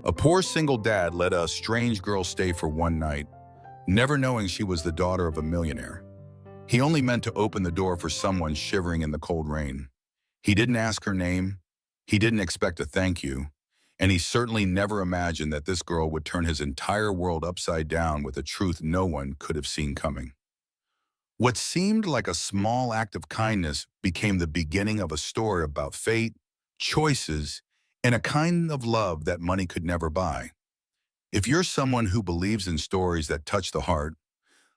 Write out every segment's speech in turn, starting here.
A poor single dad let a strange girl stay for one night, never knowing she was the daughter of a millionaire. He only meant to open the door for someone shivering in the cold rain. He didn't ask her name, he didn't expect a thank you, and he certainly never imagined that this girl would turn his entire world upside down with a truth no one could have seen coming. What seemed like a small act of kindness became the beginning of a story about fate, choices, and a kind of love that money could never buy. If you're someone who believes in stories that touch the heart,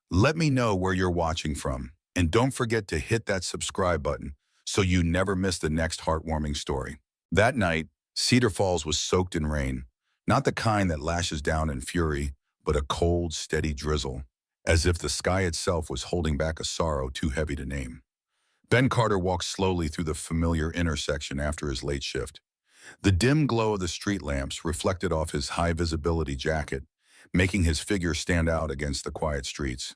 let me know where you're watching from. And don't forget to hit that subscribe button so you never miss the next heartwarming story. That night, Cedar Falls was soaked in rain, not the kind that lashes down in fury, but a cold, steady drizzle, as if the sky itself was holding back a sorrow too heavy to name. Ben Carter walked slowly through the familiar intersection after his late shift. The dim glow of the street lamps reflected off his high-visibility jacket, making his figure stand out against the quiet streets.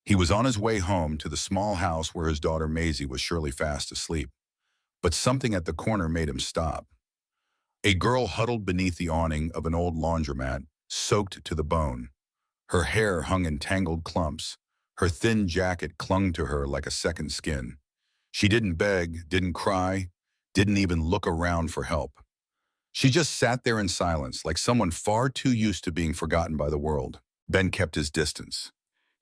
He was on his way home to the small house where his daughter Maisie was surely fast asleep. But something at the corner made him stop. A girl huddled beneath the awning of an old laundromat, soaked to the bone. Her hair hung in tangled clumps. Her thin jacket clung to her like a second skin. She didn't beg, didn't cry, didn't even look around for help. She just sat there in silence, like someone far too used to being forgotten by the world. Ben kept his distance.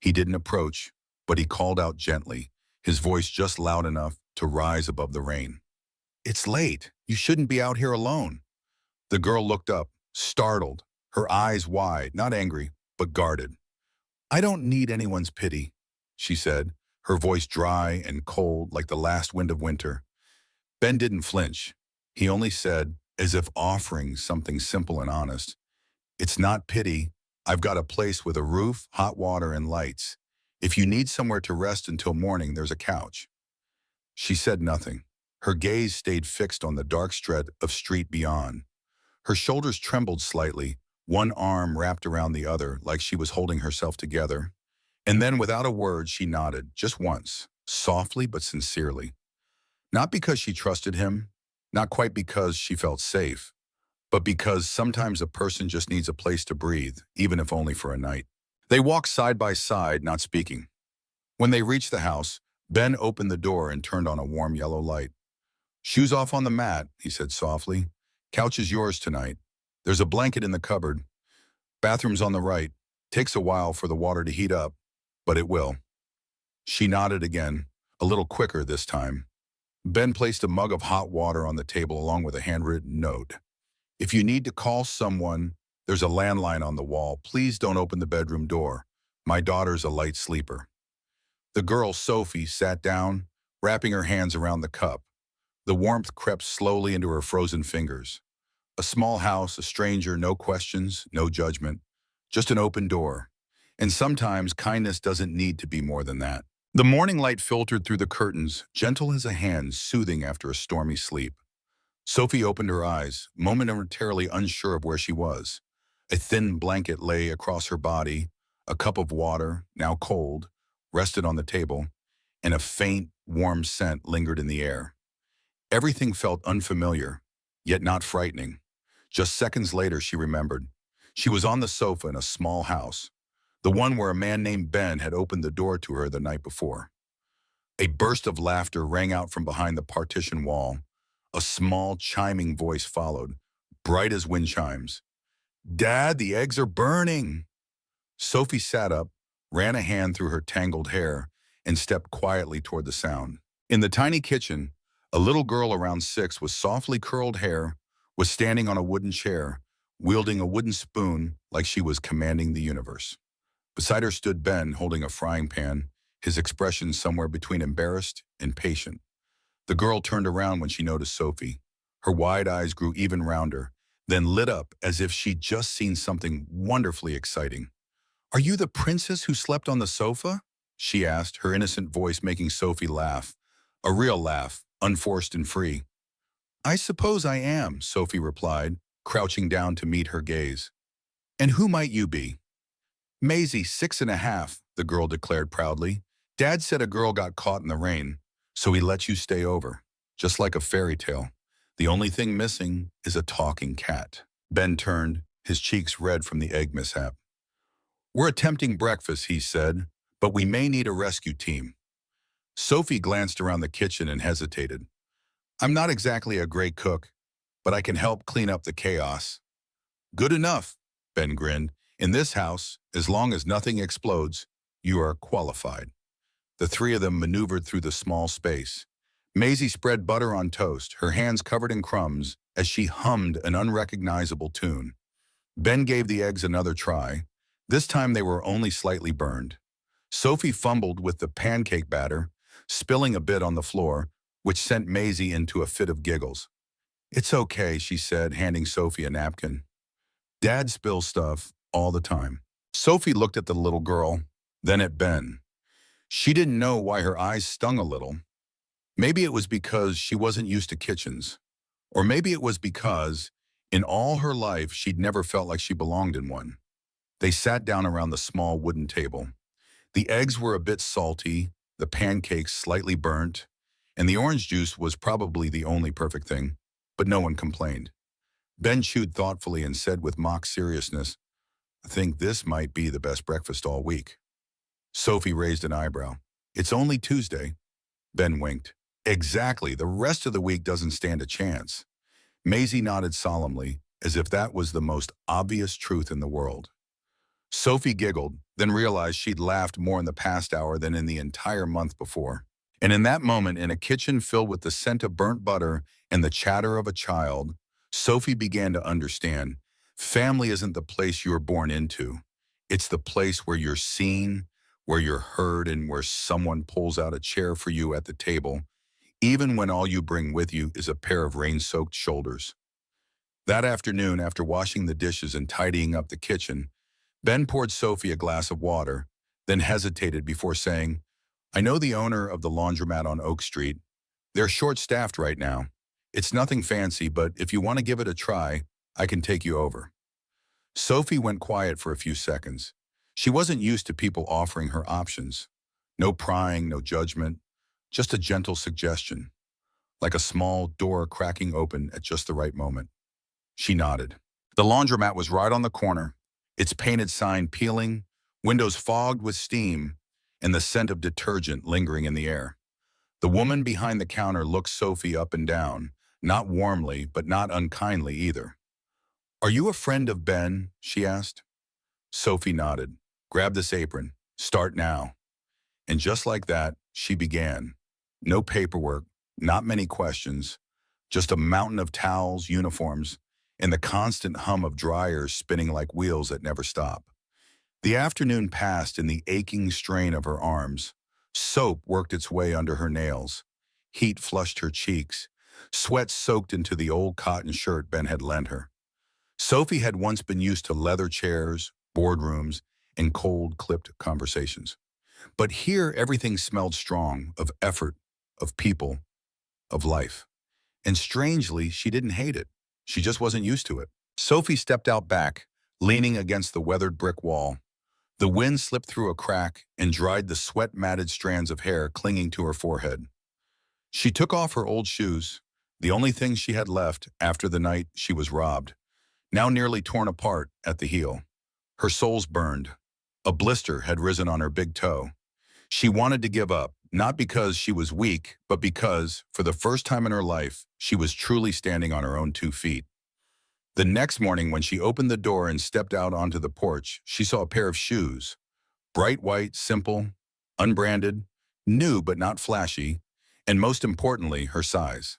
He didn't approach, but he called out gently, his voice just loud enough to rise above the rain. "It's late. You shouldn't be out here alone." The girl looked up, startled, her eyes wide, not angry, but guarded. "I don't need anyone's pity," she said, her voice dry and cold like the last wind of winter. Ben didn't flinch. He only said, as if offering something simple and honest, "It's not pity. I've got a place with a roof, hot water, and lights. If you need somewhere to rest until morning, there's a couch." She said nothing. Her gaze stayed fixed on the dark stretch of street beyond. Her shoulders trembled slightly, one arm wrapped around the other like she was holding herself together. And then without a word, she nodded, just once, softly but sincerely. Not because she trusted him, not quite because she felt safe, but because sometimes a person just needs a place to breathe, even if only for a night. They walked side by side, not speaking. When they reached the house, Ben opened the door and turned on a warm yellow light. "Shoes off on the mat," he said softly. "Couch is yours tonight. There's a blanket in the cupboard. Bathroom's on the right. Takes a while for the water to heat up, but it will." She nodded again, a little quicker this time. Ben placed a mug of hot water on the table along with a handwritten note. "If you need to call someone, there's a landline on the wall. Please don't open the bedroom door. My daughter's a light sleeper." The girl, Sophie, sat down, wrapping her hands around the cup. The warmth crept slowly into her frozen fingers. A small house, a stranger, no questions, no judgment, just an open door. And sometimes kindness doesn't need to be more than that. The morning light filtered through the curtains, gentle as a hand, soothing after a stormy sleep. Sophie opened her eyes, momentarily unsure of where she was. A thin blanket lay across her body, a cup of water, now cold, rested on the table, and a faint, warm scent lingered in the air. Everything felt unfamiliar, yet not frightening. Just seconds later, she remembered. She was on the sofa in a small house, the one where a man named Ben had opened the door to her the night before. A burst of laughter rang out from behind the partition wall. A small, chiming voice followed, bright as wind chimes. "Dad, the eggs are burning!" Sophie sat up, ran a hand through her tangled hair, and stepped quietly toward the sound. In the tiny kitchen, a little girl around 6 with softly curled hair was standing on a wooden chair, wielding a wooden spoon like she was commanding the universe. Beside her stood Ben, holding a frying pan, his expression somewhere between embarrassed and patient. The girl turned around when she noticed Sophie. Her wide eyes grew even rounder, then lit up as if she'd just seen something wonderfully exciting. "Are you the princess who slept on the sofa?" she asked, her innocent voice making Sophie laugh. A real laugh, unforced and free. "I suppose I am," Sophie replied, crouching down to meet her gaze. "And who might you be?" "Maisie, 6.5, the girl declared proudly. "Dad said a girl got caught in the rain, so he let you stay over. Just like a fairy tale. The only thing missing is a talking cat." Ben turned, his cheeks red from the egg mishap. "We're attempting breakfast," he said, "but we may need a rescue team." Sophie glanced around the kitchen and hesitated. "I'm not exactly a great cook, but I can help clean up the chaos." "Good enough," Ben grinned. "In this house, as long as nothing explodes, you are qualified." The three of them maneuvered through the small space. Maisie spread butter on toast, her hands covered in crumbs, as she hummed an unrecognizable tune. Ben gave the eggs another try. This time they were only slightly burned. Sophie fumbled with the pancake batter, spilling a bit on the floor, which sent Maisie into a fit of giggles. "It's okay," she said, handing Sophie a napkin. "Dad spills stuff all the time." Sophie looked at the little girl, then at Ben. She didn't know why her eyes stung a little. Maybe it was because she wasn't used to kitchens. Or maybe it was because, in all her life, she'd never felt like she belonged in one. They sat down around the small wooden table. The eggs were a bit salty, the pancakes slightly burnt, and the orange juice was probably the only perfect thing, but no one complained. Ben chewed thoughtfully and said with mock seriousness, "I think this might be the best breakfast all week." Sophie raised an eyebrow. "It's only Tuesday." Ben winked. "Exactly, the rest of the week doesn't stand a chance." Maisie nodded solemnly, as if that was the most obvious truth in the world. Sophie giggled, then realized she'd laughed more in the past hour than in the entire month before. And in that moment, in a kitchen filled with the scent of burnt butter and the chatter of a child, Sophie began to understand family isn't the place you were born into. It's the place where you're seen, where you're heard, and where someone pulls out a chair for you at the table, even when all you bring with you is a pair of rain-soaked shoulders. That afternoon, after washing the dishes and tidying up the kitchen, Ben poured Sophie a glass of water, then hesitated before saying, "I know the owner of the laundromat on Oak Street. They're short-staffed right now. It's nothing fancy, but if you want to give it a try, I can take you over." Sophie went quiet for a few seconds. She wasn't used to people offering her options. No prying, no judgment, just a gentle suggestion, like a small door cracking open at just the right moment. She nodded. The laundromat was right on the corner, its painted sign peeling, windows fogged with steam, and the scent of detergent lingering in the air. The woman behind the counter looked Sophie up and down, not warmly, but not unkindly either. "Are you a friend of Ben?" she asked. Sophie nodded. "Grab this apron. Start now." And just like that, she began. No paperwork, not many questions, just a mountain of towels, uniforms, and the constant hum of dryers spinning like wheels that never stop. The afternoon passed in the aching strain of her arms. Soap worked its way under her nails. Heat flushed her cheeks. Sweat soaked into the old cotton shirt Ben had lent her. Sophie had once been used to leather chairs, boardrooms, and cold-clipped conversations. But here everything smelled strong, of effort, of people, of life. And strangely, she didn't hate it. She just wasn't used to it. Sophie stepped out back, leaning against the weathered brick wall. The wind slipped through a crack and dried the sweat-matted strands of hair clinging to her forehead. She took off her old shoes, the only thing she had left after the night she was robbed, now nearly torn apart at the heel. Her soles burned. A blister had risen on her big toe. She wanted to give up, not because she was weak, but because, for the first time in her life, she was truly standing on her own 2 feet. The next morning, when she opened the door and stepped out onto the porch, she saw a pair of shoes. Bright white, simple, unbranded, new but not flashy, and most importantly, her size.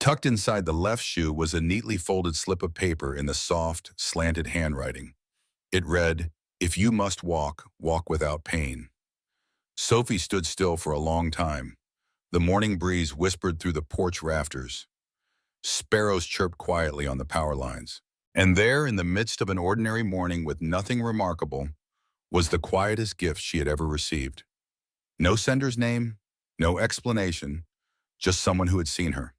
Tucked inside the left shoe was a neatly folded slip of paper in the soft, slanted handwriting. It read, "If you must walk, walk without pain." Sophie stood still for a long time. The morning breeze whispered through the porch rafters. Sparrows chirped quietly on the power lines. And there, in the midst of an ordinary morning with nothing remarkable, was the quietest gift she had ever received. No sender's name, no explanation, just someone who had seen her.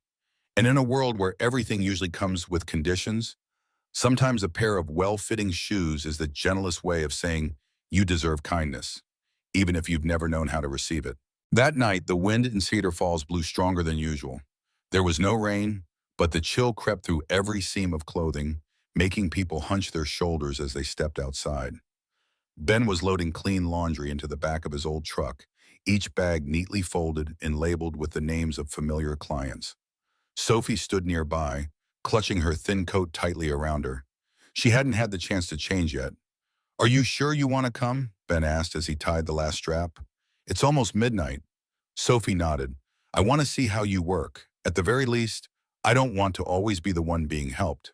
And in a world where everything usually comes with conditions, sometimes a pair of well-fitting shoes is the gentlest way of saying you deserve kindness, even if you've never known how to receive it. That night, the wind in Cedar Falls blew stronger than usual. There was no rain, but the chill crept through every seam of clothing, making people hunch their shoulders as they stepped outside. Ben was loading clean laundry into the back of his old truck, each bag neatly folded and labeled with the names of familiar clients. Sophie stood nearby, clutching her thin coat tightly around her. She hadn't had the chance to change yet. "Are you sure you want to come?" Ben asked as he tied the last strap. "It's almost midnight." Sophie nodded. "I want to see how you work. At the very least, I don't want to always be the one being helped."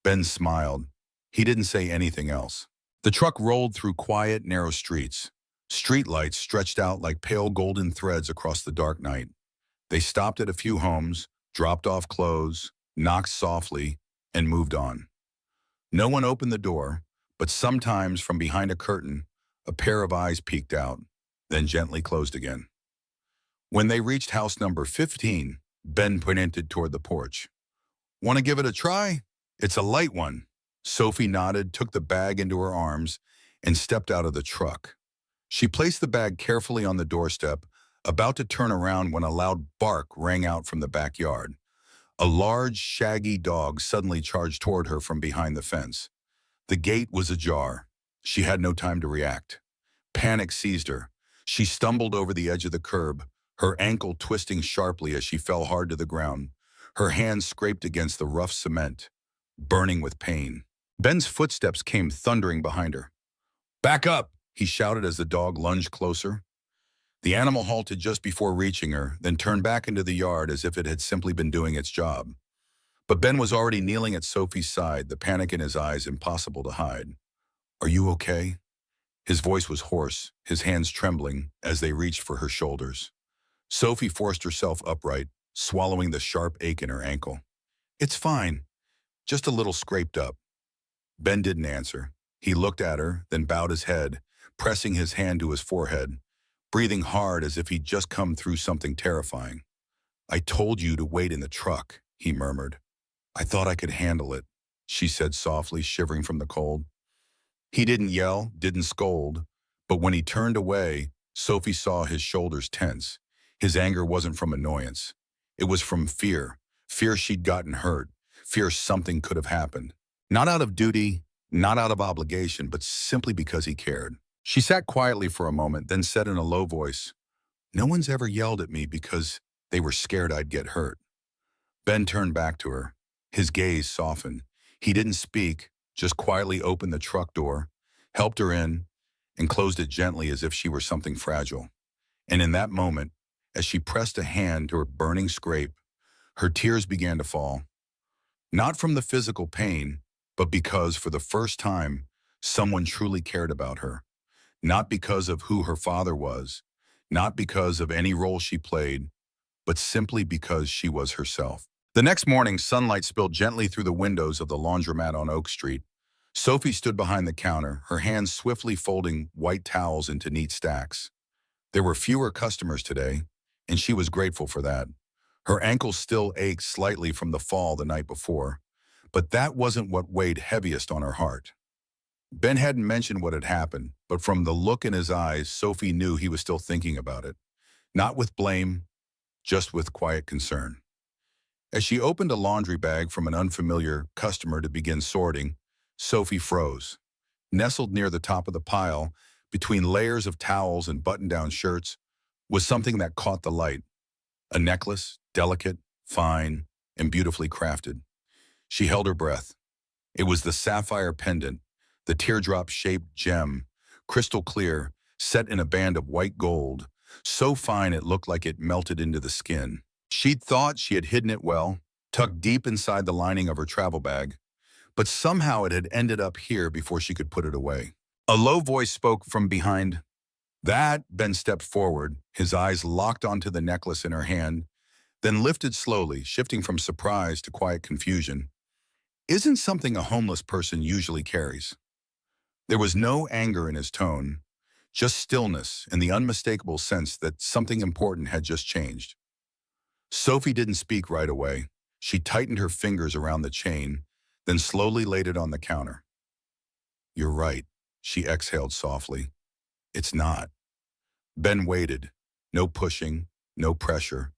Ben smiled. He didn't say anything else. The truck rolled through quiet, narrow streets. Streetlights stretched out like pale golden threads across the dark night. They stopped at a few homes, dropped off clothes, knocked softly, and moved on. No one opened the door, but sometimes from behind a curtain, a pair of eyes peeked out, then gently closed again. When they reached house number 15, Ben pointed toward the porch. "Want to give it a try? It's a light one." Sophie nodded, took the bag into her arms, and stepped out of the truck. She placed the bag carefully on the doorstep, about to turn around when a loud bark rang out from the backyard. A large, shaggy dog suddenly charged toward her from behind the fence. The gate was ajar. She had no time to react. Panic seized her. She stumbled over the edge of the curb, her ankle twisting sharply as she fell hard to the ground. Her hands scraped against the rough cement, burning with pain. Ben's footsteps came thundering behind her. "Back up!" he shouted as the dog lunged closer. The animal halted just before reaching her, then turned back into the yard as if it had simply been doing its job. But Ben was already kneeling at Sophie's side, the panic in his eyes impossible to hide. "Are you okay?" His voice was hoarse, his hands trembling as they reached for her shoulders. Sophie forced herself upright, swallowing the sharp ache in her ankle. "It's fine, just a little scraped up." Ben didn't answer. He looked at her, then bowed his head, pressing his hand to his forehead, breathing hard as if he'd just come through something terrifying. "I told you to wait in the truck," he murmured. "I thought I could handle it," she said softly, shivering from the cold. He didn't yell, didn't scold, but when he turned away, Sophie saw his shoulders tense. His anger wasn't from annoyance. It was from fear. Fear she'd gotten hurt. Fear something could have happened. Not out of duty, not out of obligation, but simply because he cared. She sat quietly for a moment, then said in a low voice, "No one's ever yelled at me because they were scared I'd get hurt." Ben turned back to her. His gaze softened. He didn't speak, just quietly opened the truck door, helped her in, and closed it gently as if she were something fragile. And in that moment, as she pressed a hand to her burning scrape, her tears began to fall. Not from the physical pain, but because, for the first time, someone truly cared about her. Not because of who her father was, not because of any role she played, but simply because she was herself. The next morning, sunlight spilled gently through the windows of the laundromat on Oak Street. Sophie stood behind the counter, her hands swiftly folding white towels into neat stacks. There were fewer customers today, and she was grateful for that. Her ankles still ached slightly from the fall the night before, but that wasn't what weighed heaviest on her heart. Ben hadn't mentioned what had happened, but from the look in his eyes, Sophie knew he was still thinking about it. Not with blame, just with quiet concern. As she opened a laundry bag from an unfamiliar customer to begin sorting, Sophie froze. Nestled near the top of the pile, between layers of towels and button-down shirts, was something that caught the light. A necklace, delicate, fine, and beautifully crafted. She held her breath. It was the sapphire pendant, the teardrop-shaped gem, crystal clear, set in a band of white gold, so fine it looked like it melted into the skin. She'd thought she had hidden it well, tucked deep inside the lining of her travel bag, but somehow it had ended up here before she could put it away. A low voice spoke from behind. "That," Ben stepped forward, his eyes locked onto the necklace in her hand, then lifted slowly, shifting from surprise to quiet confusion, "isn't something a homeless person usually carries." There was no anger in his tone, just stillness and the unmistakable sense that something important had just changed. Sophie didn't speak right away. She tightened her fingers around the chain, then slowly laid it on the counter. "You're right," she exhaled softly. "It's not." Ben waited. No pushing, no pressure.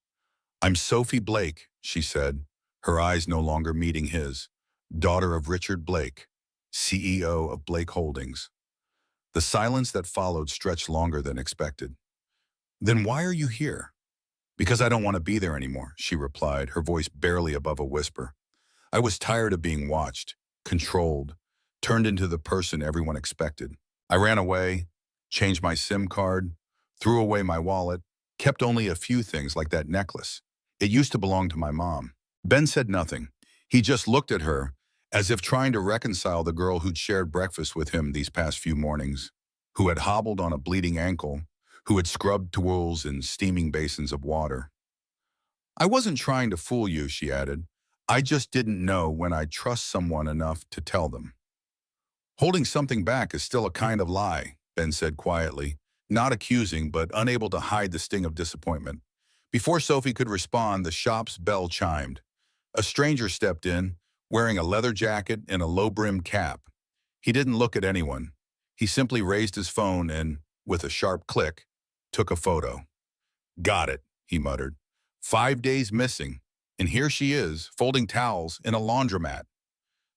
"I'm Sophie Blake," she said, her eyes no longer meeting his. daughter of Richard Blake, CEO of Blake Holdings. The silence that followed stretched longer than expected. Then why are you here? Because I don't want to be there anymore, she replied, her voice barely above a whisper. I was tired of being watched, controlled, turned into the person everyone expected. I ran away, changed my SIM card, threw away my wallet, kept only a few things like that necklace. It used to belong to my mom. Ben said nothing. He just looked at her, as if trying to reconcile the girl who'd shared breakfast with him these past few mornings, who had hobbled on a bleeding ankle, who had scrubbed towels in steaming basins of water. I wasn't trying to fool you, she added. I just didn't know when I'd trust someone enough to tell them. Holding something back is still a kind of lie, Ben said quietly, not accusing but unable to hide the sting of disappointment. Before Sophie could respond, the shop's bell chimed. A stranger stepped in, wearing a leather jacket and a low-brimmed cap. He didn't look at anyone. He simply raised his phone and, with a sharp click, took a photo. Got it, he muttered. 5 days missing, and here she is, folding towels in a laundromat.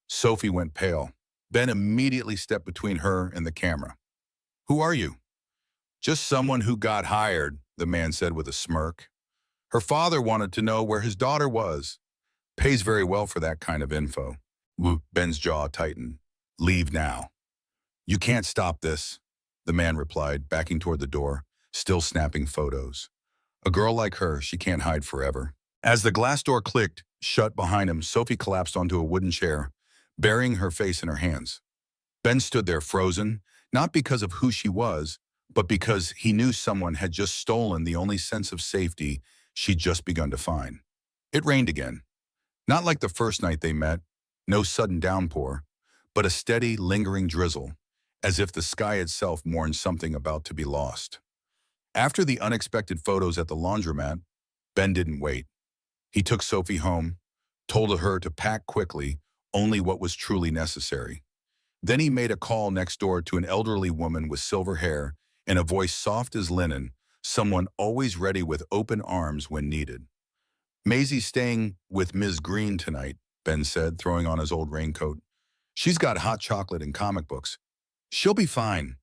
Sophie went pale. Ben immediately stepped between her and the camera. Who are you? Just someone who got hired, the man said with a smirk. Her father wanted to know where his daughter was. Pays very well for that kind of info. Ben's jaw tightened. Leave now. You can't stop this, the man replied, backing toward the door, still snapping photos. A girl like her, she can't hide forever. As the glass door clicked shut behind him, Sophie collapsed onto a wooden chair, burying her face in her hands. Ben stood there frozen, not because of who she was, but because he knew someone had just stolen the only sense of safety she'd just begun to find. It rained again. Not like the first night they met, no sudden downpour, but a steady, lingering drizzle, as if the sky itself mourned something about to be lost. After the unexpected photos at the laundromat, Ben didn't wait. He took Sophie home, told her to pack quickly, only what was truly necessary. Then he made a call next door to an elderly woman with silver hair and a voice soft as linen, someone always ready with open arms when needed. Maisie's staying with Ms. Green tonight, Ben said, throwing on his old raincoat. She's got hot chocolate and comic books. She'll be fine.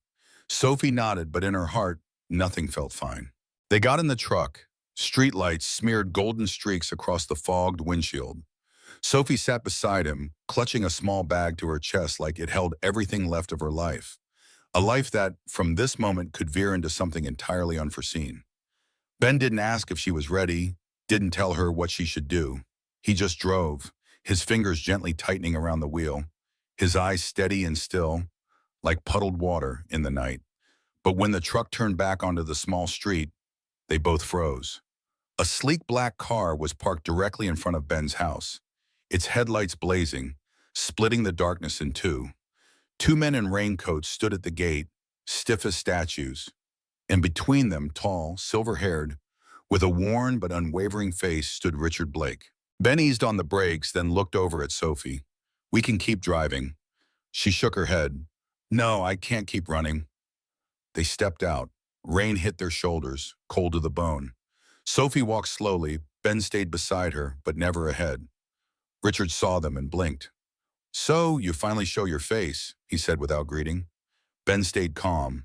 Sophie nodded, but in her heart, nothing felt fine. They got in the truck. Streetlights smeared golden streaks across the fogged windshield. Sophie sat beside him, clutching a small bag to her chest like it held everything left of her life. A life that, from this moment, could veer into something entirely unforeseen. Ben didn't ask if she was ready, didn't tell her what she should do. He just drove, his fingers gently tightening around the wheel, his eyes steady and still, like puddled water in the night. But when the truck turned back onto the small street, they both froze. A sleek black car was parked directly in front of Ben's house, its headlights blazing, splitting the darkness in two. Two men in raincoats stood at the gate, stiff as statues, and between them, tall, silver-haired, with a worn but unwavering face, stood Richard Blake. Ben eased on the brakes, then looked over at Sophie. We can keep driving. She shook her head. No, I can't keep running. They stepped out. Rain hit their shoulders, cold to the bone. Sophie walked slowly. Ben stayed beside her, but never ahead. Richard saw them and blinked. So, you finally show your face, he said without greeting. Ben stayed calm.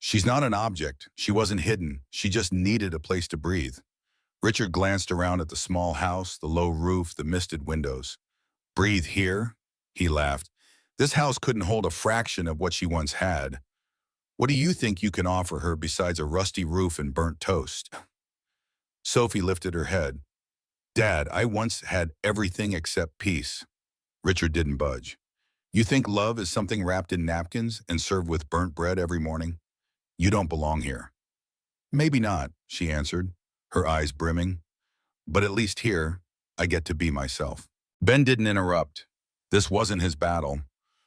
She's not an object. She wasn't hidden. She just needed a place to breathe. Richard glanced around at the small house, the low roof, the misted windows. Breathe here? He laughed. This house couldn't hold a fraction of what she once had. What do you think you can offer her besides a rusty roof and burnt toast? Sophie lifted her head. Dad, I once had everything except peace. Richard didn't budge. You think love is something wrapped in napkins and served with burnt bread every morning? You don't belong here. Maybe not, she answered, her eyes brimming. But at least here, I get to be myself. Ben didn't interrupt. This wasn't his battle.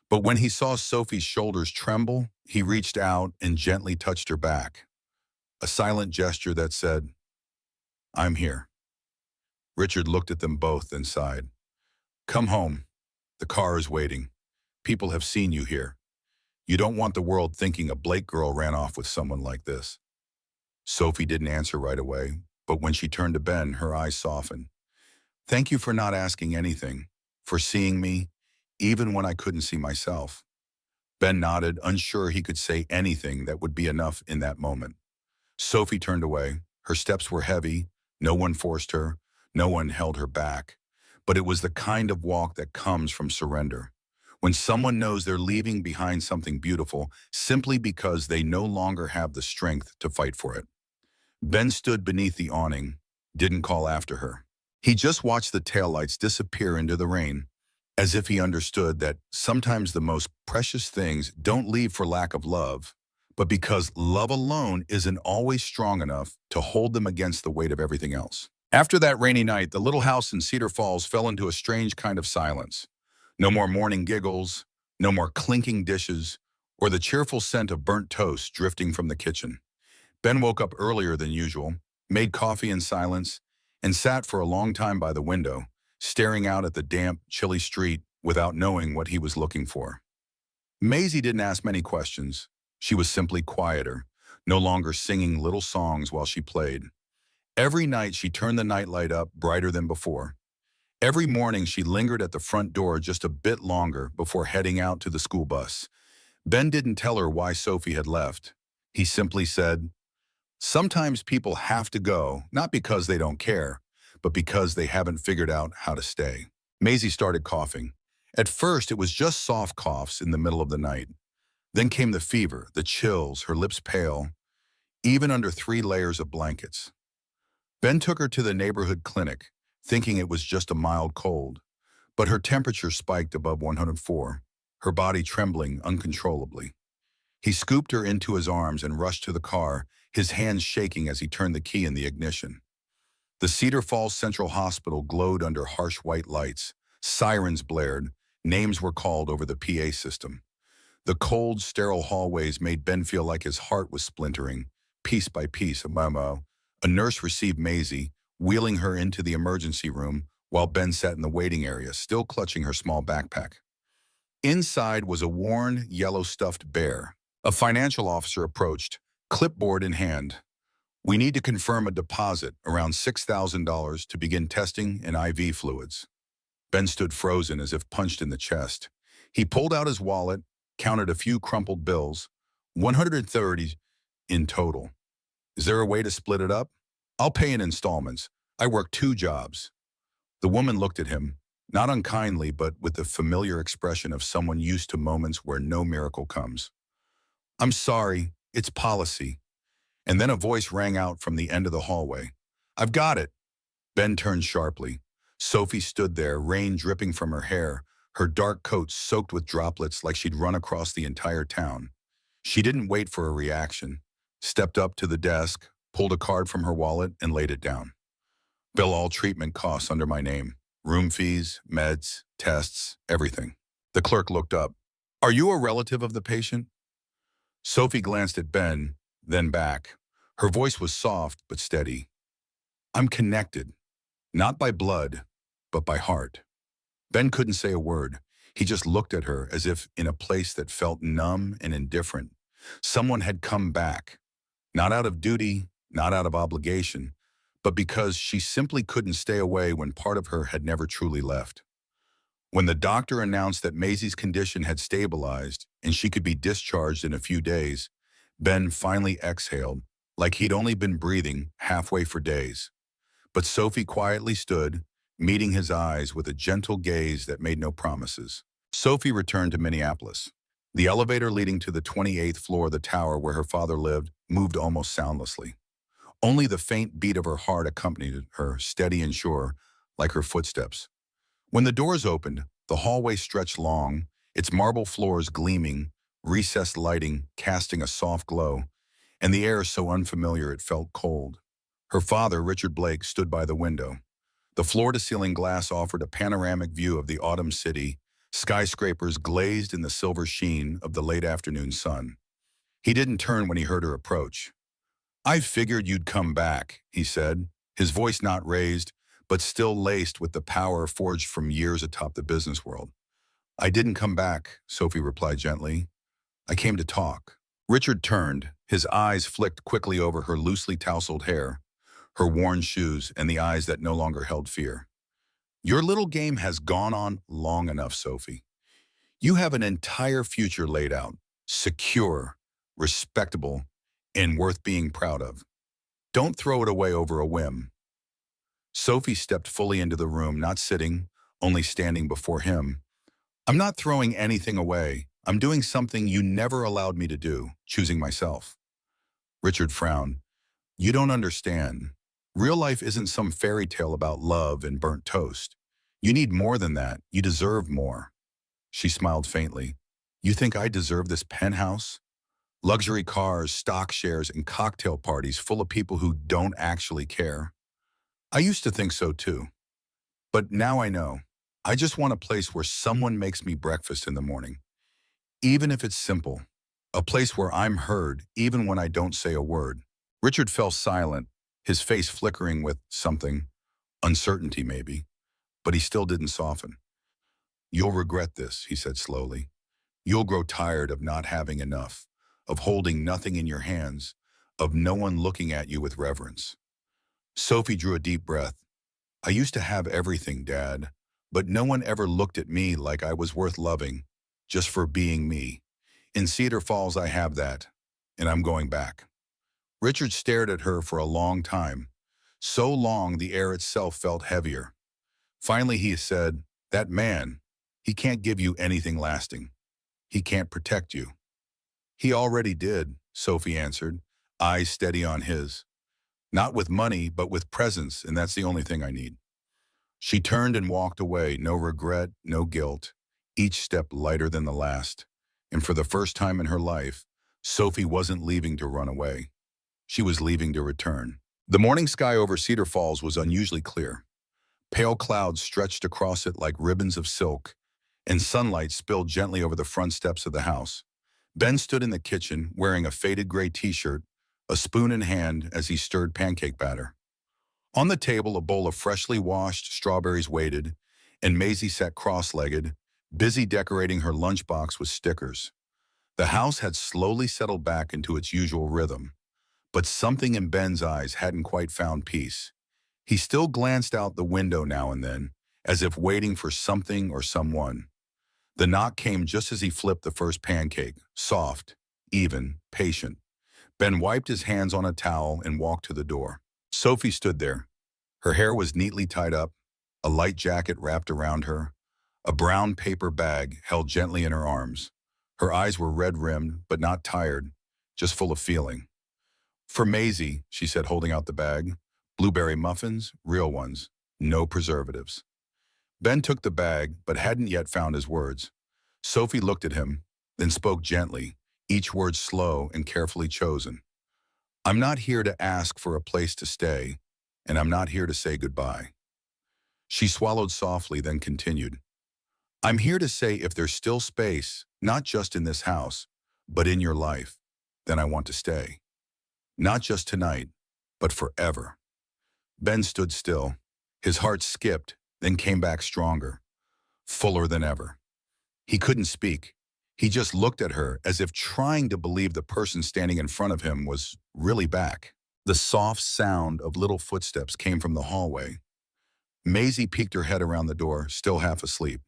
But when he saw Sophie's shoulders tremble, he reached out and gently touched her back. A silent gesture that said, I'm here. Richard looked at them both and sighed. Come home. The car is waiting. People have seen you here. You don't want the world thinking a Blake girl ran off with someone like this. Sophie didn't answer right away, but when she turned to Ben, her eyes softened. Thank you for not asking anything, for seeing me, even when I couldn't see myself. Ben nodded, unsure he could say anything that would be enough in that moment. Sophie turned away. Her steps were heavy. No one forced her. No one held her back. But it was the kind of walk that comes from surrender. When someone knows they're leaving behind something beautiful simply because they no longer have the strength to fight for it. Ben stood beneath the awning, didn't call after her. He just watched the taillights disappear into the rain, as if he understood that sometimes the most precious things don't leave for lack of love, but because love alone isn't always strong enough to hold them against the weight of everything else. After that rainy night, the little house in Cedar Falls fell into a strange kind of silence. No more morning giggles, no more clinking dishes, or the cheerful scent of burnt toast drifting from the kitchen. Ben woke up earlier than usual, made coffee in silence, and sat for a long time by the window, staring out at the damp, chilly street without knowing what he was looking for. Maisie didn't ask many questions. She was simply quieter, no longer singing little songs while she played. Every night she turned the nightlight up brighter than before. Every morning she lingered at the front door just a bit longer before heading out to the school bus. Ben didn't tell her why Sophie had left. He simply said, "Sometimes people have to go, not because they don't care, but because they haven't figured out how to stay." Maisie started coughing. At first, it was just soft coughs in the middle of the night. Then came the fever, the chills, her lips pale, even under 3 layers of blankets. Ben took her to the neighborhood clinic, thinking it was just a mild cold. But her temperature spiked above 104, her body trembling uncontrollably. He scooped her into his arms and rushed to the car, his hands shaking as he turned the key in the ignition. The Cedar Falls Central Hospital glowed under harsh white lights. Sirens blared. Names were called over the PA system. The cold, sterile hallways made Ben feel like his heart was splintering, piece by piece. A nurse received Maisie, wheeling her into the emergency room while Ben sat in the waiting area, still clutching her small backpack. Inside was a worn, yellow stuffed bear. A financial officer approached, clipboard in hand. "We need to confirm a deposit, around $6,000, to begin testing and IV fluids." Ben stood frozen as if punched in the chest. He pulled out his wallet, counted a few crumpled bills, 130 in total. "Is there a way to split it up?" "I'll pay in installments. I work 2 jobs." The woman looked at him, not unkindly, but with the familiar expression of someone used to moments where no miracle comes. "I'm sorry, it's policy." And then a voice rang out from the end of the hallway. "I've got it." Ben turned sharply. Sophie stood there, rain dripping from her hair, her dark coat soaked with droplets like she'd run across the entire town. She didn't wait for a reaction, stepped up to the desk, pulled a card from her wallet, and laid it down. "Bill all treatment costs under my name. Room fees, meds, tests, everything." The clerk looked up. "Are you a relative of the patient?" Sophie glanced at Ben, then back. Her voice was soft but steady. "I'm connected, not by blood, but by heart." Ben couldn't say a word. He just looked at her as if in a place that felt numb and indifferent. Someone had come back, not out of duty, not out of obligation, but because she simply couldn't stay away when part of her had never truly left. When the doctor announced that Maisie's condition had stabilized and she could be discharged in a few days, Ben finally exhaled, like he'd only been breathing halfway for days. But Sophie quietly stood, meeting his eyes with a gentle gaze that made no promises. Sophie returned to Minneapolis. The elevator leading to the 28th floor of the tower where her father lived moved almost soundlessly. Only the faint beat of her heart accompanied her, steady and sure, like her footsteps. When the doors opened, the hallway stretched long, its marble floors gleaming, recessed lighting casting a soft glow, and the air so unfamiliar it felt cold. Her father, Richard Blake, stood by the window. The floor-to-ceiling glass offered a panoramic view of the autumn city, skyscrapers glazed in the silver sheen of the late afternoon sun. He didn't turn when he heard her approach. "I figured you'd come back," he said, his voice not raised, but still laced with the power forged from years atop the business world. "I didn't come back," Sophie replied gently. "I came to talk." Richard turned. His eyes flicked quickly over her loosely tousled hair, her worn shoes, and the eyes that no longer held fear. "Your little game has gone on long enough, Sophie. You have an entire future laid out, secure, respectable, and worth being proud of. Don't throw it away over a whim. Sophie stepped fully into the room, not sitting, only standing before him. I'm not throwing anything away. I'm doing something you never allowed me to do, choosing myself. Richard frowned. You don't understand. Real life isn't some fairy tale about love and burnt toast. You need more than that. You deserve more. She smiled faintly. You think I deserve this penthouse? Luxury cars, stock shares, and cocktail parties full of people who don't actually care. I used to think so too. But now I know. I just want a place where someone makes me breakfast in the morning, even if it's simple. A place where I'm heard, even when I don't say a word. Richard fell silent, his face flickering with something, uncertainty maybe, but he still didn't soften. You'll regret this, he said slowly. You'll grow tired of not having enough, of holding nothing in your hands, of no one looking at you with reverence. Sophie drew a deep breath. I used to have everything, Dad, but no one ever looked at me like I was worth loving, just for being me. In Cedar Falls, I have that, and I'm going back. Richard stared at her for a long time, so long the air itself felt heavier. Finally, he said, that man, he can't give you anything lasting. He can't protect you. He already did, Sophie answered, eyes steady on his. Not with money, but with presence, and that's the only thing I need. She turned and walked away, no regret, no guilt, each step lighter than the last. And for the first time in her life, Sophie wasn't leaving to run away. She was leaving to return. The morning sky over Cedar Falls was unusually clear. Pale clouds stretched across it like ribbons of silk, and sunlight spilled gently over the front steps of the house. Ben stood in the kitchen, wearing a faded gray t-shirt, a spoon in hand as he stirred pancake batter. On the table, a bowl of freshly washed strawberries waited, and Maisie sat cross-legged, busy decorating her lunchbox with stickers. The house had slowly settled back into its usual rhythm, but something in Ben's eyes hadn't quite found peace. He still glanced out the window now and then, as if waiting for something or someone. The knock came just as he flipped the first pancake, soft, even, patient. Ben wiped his hands on a towel and walked to the door. Sophie stood there. Her hair was neatly tied up, a light jacket wrapped around her, a brown paper bag held gently in her arms. Her eyes were red-rimmed, but not tired, just full of feeling. For Maisie, she said, holding out the bag, blueberry muffins, real ones, no preservatives. Ben took the bag, but hadn't yet found his words. Sophie looked at him, then spoke gently, each word slow and carefully chosen. I'm not here to ask for a place to stay, and I'm not here to say goodbye. She swallowed softly, then continued. I'm here to say if there's still space, not just in this house, but in your life, then I want to stay. Not just tonight, but forever. Ben stood still. His heart skipped, then came back stronger, fuller than ever. He couldn't speak. He just looked at her as if trying to believe the person standing in front of him was really back. The soft sound of little footsteps came from the hallway. Maisie peeked her head around the door, still half asleep.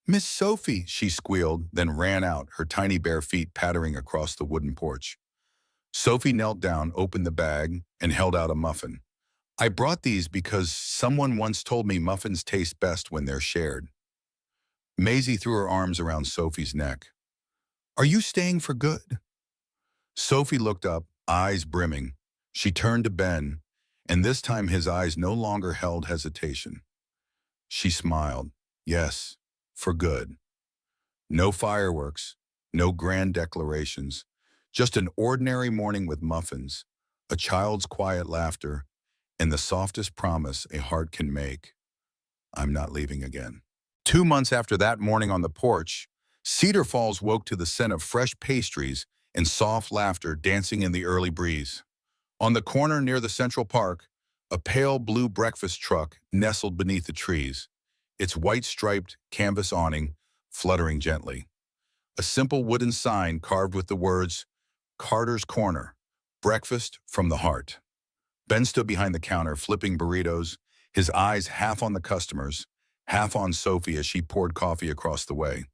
Miss Sophie, she squealed, then ran out, her tiny bare feet pattering across the wooden porch. Sophie knelt down, opened the bag, and held out a muffin. I brought these because someone once told me muffins taste best when they're shared. Maisie threw her arms around Sophie's neck. Are you staying for good? Sophie looked up, eyes brimming. She turned to Ben, and this time his eyes no longer held hesitation. She smiled. Yes, for good. No fireworks, no grand declarations, just an ordinary morning with muffins, a child's quiet laughter, and the softest promise a heart can make. I'm not leaving again. 2 months after that morning on the porch, Cedar Falls woke to the scent of fresh pastries and soft laughter dancing in the early breeze. On the corner near the Central Park, a pale blue breakfast truck nestled beneath the trees, its white-striped canvas awning fluttering gently. A simple wooden sign carved with the words, Carter's Corner, breakfast from the heart. Ben stood behind the counter, flipping burritos, his eyes half on the customers, half on Sophie as she poured coffee across the way.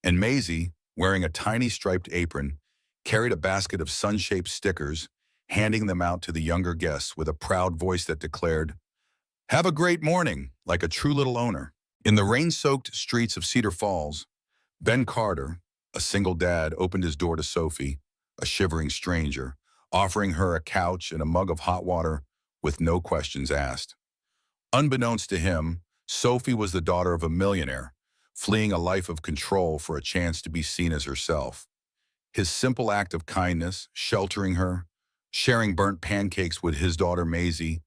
And Maisie, wearing a tiny striped apron, carried a basket of sun-shaped stickers, handing them out to the younger guests with a proud voice that declared, "Have a great morning," like a true little owner. In the rain-soaked streets of Cedar Falls, Ben Carter, a single dad, opened his door to Sophie, a shivering stranger, offering her a couch and a mug of hot water with no questions asked. Unbeknownst to him, Sophie was the daughter of a millionaire, fleeing a life of control for a chance to be seen as herself. His simple act of kindness, sheltering her, sharing burnt pancakes with his daughter Maisie,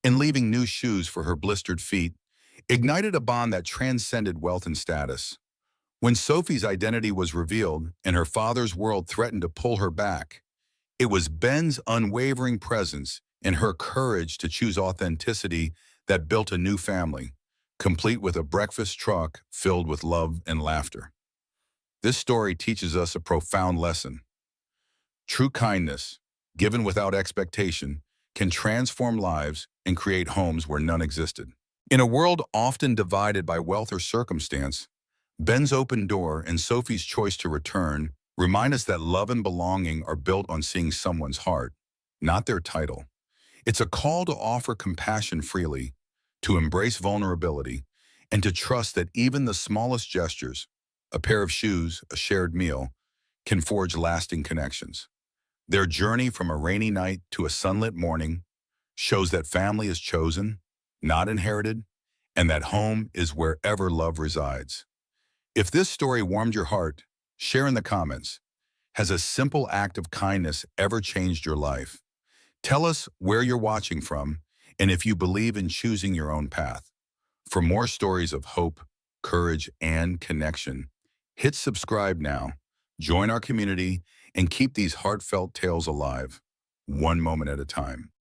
and leaving new shoes for her blistered feet, ignited a bond that transcended wealth and status. When Sophie's identity was revealed and her father's world threatened to pull her back, it was Ben's unwavering presence and her courage to choose authenticity that built a new family, complete with a breakfast truck filled with love and laughter. This story teaches us a profound lesson. True kindness, given without expectation, can transform lives and create homes where none existed. In a world often divided by wealth or circumstance, Ben's open door and Sophie's choice to return remind us that love and belonging are built on seeing someone's heart, not their title. It's a call to offer compassion freely, to embrace vulnerability, and to trust that even the smallest gestures, a pair of shoes, a shared meal, can forge lasting connections. Their journey from a rainy night to a sunlit morning shows that family is chosen, not inherited, and that home is wherever love resides. If this story warmed your heart, share in the comments. Has a simple act of kindness ever changed your life? Tell us where you're watching from and if you believe in choosing your own path. For more stories of hope, courage, and connection, hit subscribe now, join our community, and keep these heartfelt tales alive, one moment at a time.